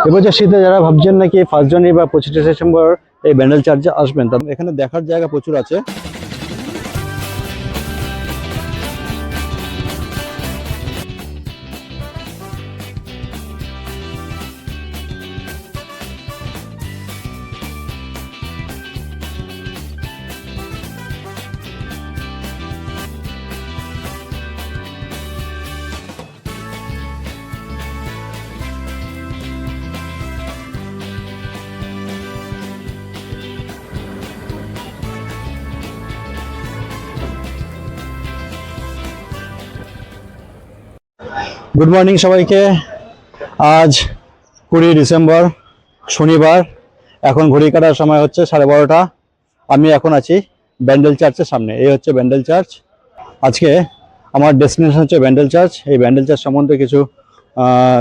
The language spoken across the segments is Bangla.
এবছর শীতে যারা ভাবছেন নাকি 1 জানুয়ারি বা 25 ডিসেম্বর এই ব্যান্ডেল চার্চে আসবেন, তাদের এখানে দেখার জায়গা প্রচুর আছে। গুড মর্নিং সবাইকে। আজ 20 ডিসেম্বর শনিবার। এখন ঘড়ি কাটার সময় হচ্ছে 12:30। আমি এখন আছি ব্যান্ডেল চার্চের সামনে। এই হচ্ছে ব্যান্ডেল চার্চ। আজকে আমার ডেস্টিনেশন হচ্ছে ব্যান্ডেল চার্চ। এই ব্যান্ডেল চার্চ সম্বন্ধে কিছু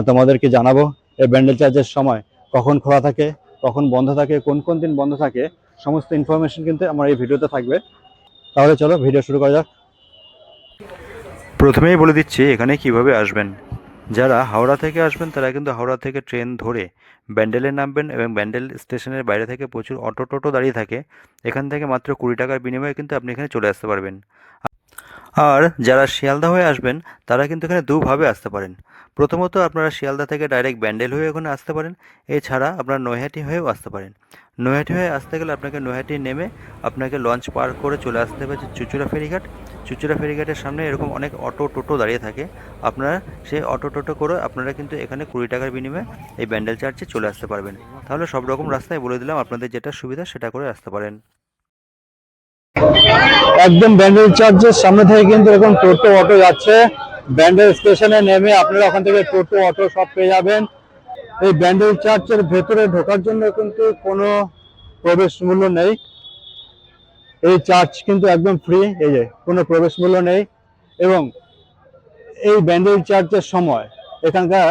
তোমাদেরকে জানাবো। এই ব্যান্ডেল চার্চের সময় কখন খোলা থাকে, কখন বন্ধ থাকে, কোন কোন দিন বন্ধ থাকে, সমস্ত ইনফরমেশন কিন্তু আমার এই ভিডিওতে থাকবে। তাহলে চলো ভিডিও শুরু করা যাক। প্রথমেই বলে দিচ্ছি এখানে কিভাবে আসবেন। যারা হাওড়া থেকে আসবেন তারা কিন্তু হাওড়া থেকে ট্রেন ধরে ব্যান্ডেলে নামবেন এবং ব্যান্ডেল স্টেশনের বাইরে থেকে প্রচুর অটো টোটো দাঁড়িয়ে থাকে। এখান থেকে মাত্র 20 টাকার বিনিময়ে কিন্তু আপনি এখানে চলে আসতে পারবেন। আর যারা শিয়ালদা হয়ে আসবেন তারা কিন্তু এখানে দুভাবে আসতে পারেন। প্রথমত আপনারা শিয়ালদা থেকে ডাইরেক্ট ব্যান্ডেল হয়ে ওখানে আসতে পারেন। এছাড়া আপনারা নৈহাটি হয়েও আসতে পারেন। নৈহাটি হয়ে আসতে গেলে আপনাকে নৈহাটি নেমে আপনাকে লঞ্চ পার করে চলে আসতে হবে চুঁচুড়া ফেরিঘাট। চুঁচুড়া ফেরিঘাটের সামনে এরকম অনেক অটো টোটো দাঁড়িয়ে থাকে। আপনারা সেই অটো টোটো করে আপনারা কিন্তু এখানে 20 টাকার বিনিময়ে এই ব্যান্ডেল চার্চে চলে আসতে পারবেন। তাহলে সব রকম রাস্তায় বলে দিলাম, আপনাদের যেটা সুবিধা সেটা করে আসতে পারেন। একদম ব্যান্ডেল চার্চের সামনে থেকে কিন্তু এরকম টোটো অটো যাচ্ছে। ব্যান্ডেল স্টেশনে নেমে আপনারা ওখান থেকে টোটো অটো সব পেয়ে যাবেন। এই ব্যান্ডেল চার্চের ভেতরে ঢোকার জন্য কিন্তু কোনো প্রবেশ মূল্য নেই। এই চার্চ কিন্তু একদম ফ্রি, এই যে কোনো প্রবেশ মূল্য নেই। এবং এই ব্যান্ডেল চার্চের সময়, এখানকার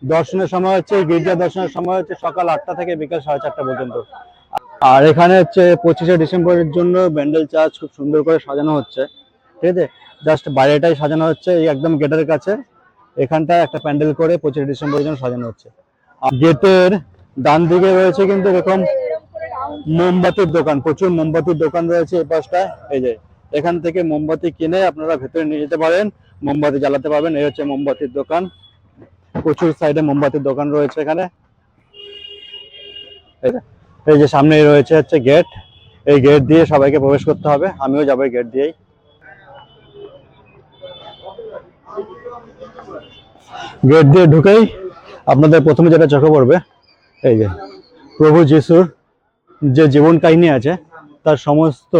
দর্শনের সময় হচ্ছে, গির্জা দর্শনের সময় হচ্ছে সকাল 8টা থেকে বিকাল 4:30 পর্যন্ত। আর এখানে হচ্ছে 25 ডিসেম্বরের জন্য ব্যান্ডেল চার্চ খুব সুন্দর করে সাজানো হচ্ছে। ঠিক আছে, জাস্ট বাইরেটাই সাজানো হচ্ছে, এই একদম গেটের কাছে এখানটায় একটা প্যান্ডেল করে 25 ডিসেম্বরের জন্য সাজানো হচ্ছে। আর গেটের ডান দিকে রয়েছে কিন্তু এরকম মোমবাতির দোকান, প্রচুর মোমবাতির দোকান রয়েছে এই পাশটায়। এই যে এখান থেকে মোমবাতি কিনে আপনারা ভেতরে নিয়ে যেতে পারেন, মোমবাতি জ্বালাতে পারবেন। এই হচ্ছে মোমবাতির দোকান, প্রচুর সাইডে মোমবাতির দোকান রয়েছে এখানে। এই যে সামনেই রয়েছে হচ্ছে গেট, এই গেট দিয়ে সবাইকে প্রবেশ করতে হবে। আমিও যাবো এই গেট দিয়েই। গেট দিয়ে ঢুকেই আপনাদের প্রথমে যেটা চোখে পড়বে, এই যে প্রভু যিশুর যে জীবন কাহিনী আছে তার সমস্ত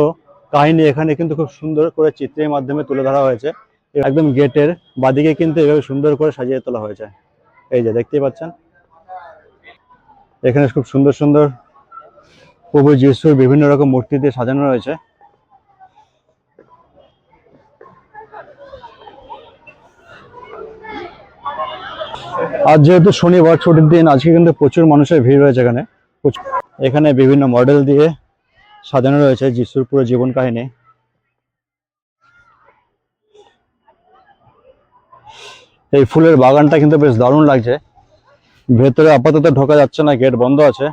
কাহিনী এখানে কিন্তু খুব সুন্দর করে চিত্রের মাধ্যমে তুলে ধরা হয়েছে। একদম গেটের বাদিকে কিন্তু এভাবে সুন্দর করে সাজিয়ে তোলা হয়েছে। এই যে দেখতেই পাচ্ছেন, এখানে খুব সুন্দর সুন্দর প্রভু যিশুর বিভিন্ন রকম মূর্তি দিয়ে সাজানো রয়েছে। আজ যেহেতু শনিবার, ছুটির দিন, আজকে কিন্তু প্রচুর মানুষের ভিড় রয়েছে এখানে। এখানে বিভিন্ন মডেল দিয়ে সাজানো রয়েছে যিশুর পুরো জীবন কাহিনী। এই ফুলের বাগানটা কিন্তু বেশ দারুণ লাগছে। ভেতরে আপাতত ঢোকা যাচ্ছে না, গেট বন্ধ আছে।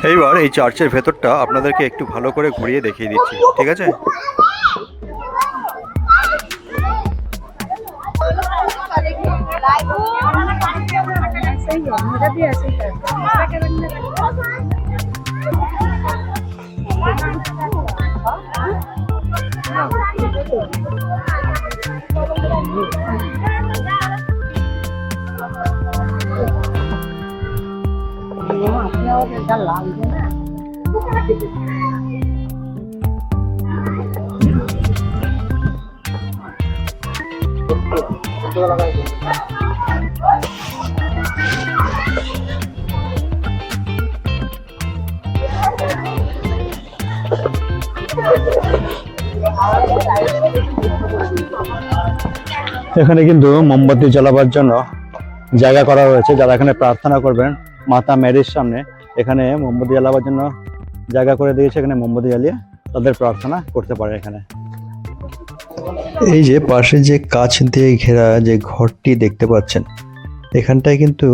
এইবার এই চার্চের ভেতরটা আপনাদেরকে একটু ভালো করে ঘুরিয়ে দেখিয়ে দিচ্ছি, ঠিক আছে? এখানে কিন্তু মোমবাতি জ্বালাবার জন্য জায়গা করা হয়েছে। যারা এখানে প্রার্থনা করবেন মাতা মেরির সামনে, এখানে মোমবাতি জ্বালাবার জন্য জায়গা করে দিয়েছে। এখানে মোমবাতি জ্বালিয়ে তাদের প্রার্থনা করতে পারে। এখানে এই যে পাশে যে কাঁচ দিয়ে ঘেরা যে ঘরটি দেখতে পাচ্ছেন, এখানটায় কিন্তু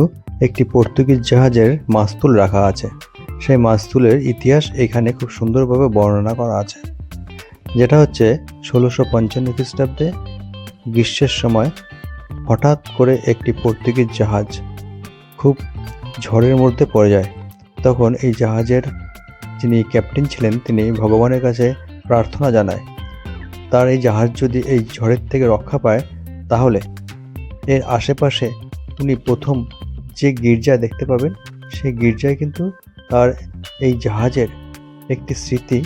একটি পর্তুগিজ জাহাজের মাস্তুল রাখা আছে। সেই মাস্তুলের ইতিহাস এখানে খুব সুন্দরভাবে বর্ণনা করা আছে, যেটা হচ্ছে 1655 খ্রিস্টাব্দে গ্রীষ্মের সময় হঠাৎ করে একটি পর্তুগিজ জাহাজ খুব ঝড়ের মধ্যে পড়ে যায়। তখন এই জাহাজের যিনি ক্যাপ্টেন ছিলেন তিনি ভগবানের কাছে প্রার্থনা জানায়, তার এই জাহাজ যদি এই ঝড়ের থেকে রক্ষা পায় তাহলে এর আশেপাশে উনি প্রথম যে গির্জা দেখতে পাবেন সেই গির্জায় কিন্তু তার এই জাহাজের একটি স্মৃতি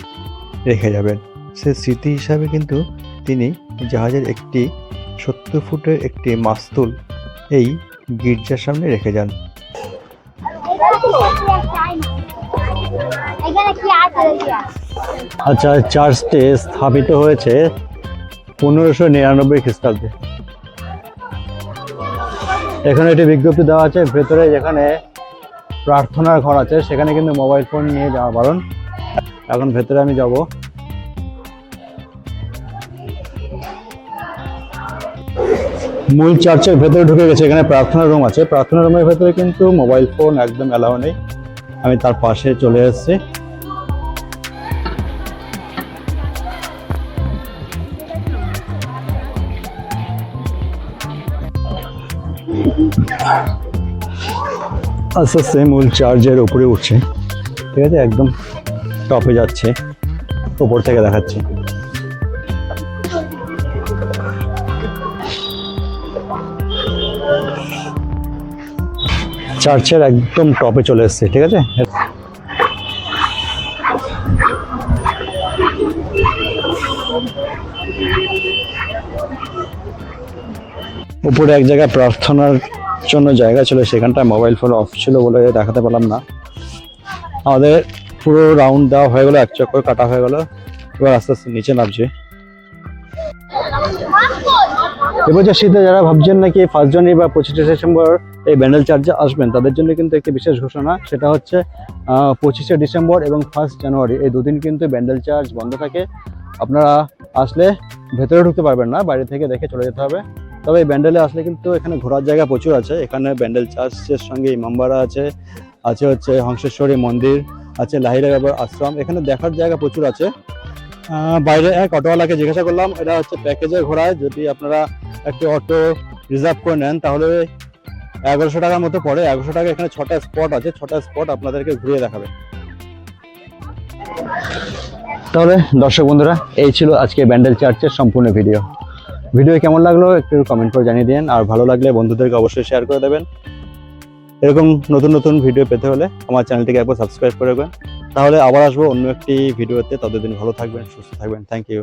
রেখে যাবেন। সে স্মৃতি হিসাবে কিন্তু তিনি জাহাজের একটি 70 ফুটের একটি মাস্তুল এই গির্জার সামনে রেখে যান। আচ্ছা, চার্চটি স্থাপিত হয়েছে 1599 খ্রিস্টাব্দে। এখানে একটি বিজ্ঞপ্তি দেওয়া আছে, ভেতরে যেখানে প্রার্থনার ঘর আছে সেখানে কিন্তু মোবাইল ফোন নিয়ে যাওয়া বারণ। এখন ভেতরে আমি যাব। মূল চার্চের ভেতরে ঢুকে গেছে, এখানে প্রার্থনা রুম আছে। প্রার্থনা রুমের ভেতরে কিন্তু মোবাইল ফোন একদম অ্যালাউ নেই। আমি তার পাশে চলে এসেছি। আস্তে আস্তে মূল চার্চের উপরে উঠছে, ঠিক আছে, একদম টপে যাচ্ছে, উপর থেকে দেখাচ্ছে। চার্চের একদম টপে চলে এসছে, ঠিক আছে। উপরে এক জায়গায় প্রার্থনার জন্য জায়গা ছিল, সেখানটায় মোবাইল ফোন অফ ছিল বলে দেখাতে পারলাম না। আমাদের পুরো রাউন্ড দেওয়া হয়ে গেল, এক চক্কর কাটা হয়ে গেল। এবার আস্তে আস্তে নিচে নামছে। এবছর শীতে যারা ভাবছেন নাকি 1 জানুয়ারি বা 25 ডিসেম্বর এই ব্যান্ডেল চার্চে আসবেন, তাদের জন্য কিন্তু একটি বিশেষ ঘোষণা। সেটা হচ্ছে 25শে ডিসেম্বর এবং 1 জানুয়ারি এই দুদিন কিন্তু ব্যান্ডেল চার্চ বন্ধ থাকে। আপনারা আসলে ভেতরে ঢুকতে পারবেন না, বাইরে থেকে দেখে চলে যেতে হবে। তবে এই ব্যান্ডেলে আসলে কিন্তু এখানে ঘোরার জায়গা প্রচুর আছে। এখানে ব্যান্ডেল চার্চের সঙ্গে ইমামবাড়া আছে, হচ্ছে হংসেশ্বরী মন্দির আছে, লাহিড়া বাবার আশ্রম, এখানে দেখার জায়গা প্রচুর আছে। বাইরে এক অটোওয়ালাকে জিজ্ঞাসা করলাম, এটা হচ্ছে প্যাকেজে ঘোরায়, যদি আপনারা একটি অটো রিজার্ভ করে নেন তাহলে 1100 টাকার মতো পড়ে। 1100 টাকা এখানে 6টা স্পট আছে, 6টা স্পট আপনাদেরকে ঘুরিয়ে দেখাবে। তাহলে দর্শক বন্ধুরা, এই ছিল আজকে ব্যান্ডেল চার্চের সম্পূর্ণ ভিডিও। কেমন লাগলো একটু কমেন্ট করে জানিয়ে দিন, আর ভালো লাগলে বন্ধুদেরকে অবশ্যই শেয়ার করে দেবেন। এরকম নতুন নতুন ভিডিও পেতে হলে আমার চ্যানেলটিকে একবার সাবস্ক্রাইব করে দেবেন। তাহলে আবার আসবো অন্য একটি ভিডিওতে। ততদিন ভালো থাকবেন, সুস্থ থাকবেন। Thank you.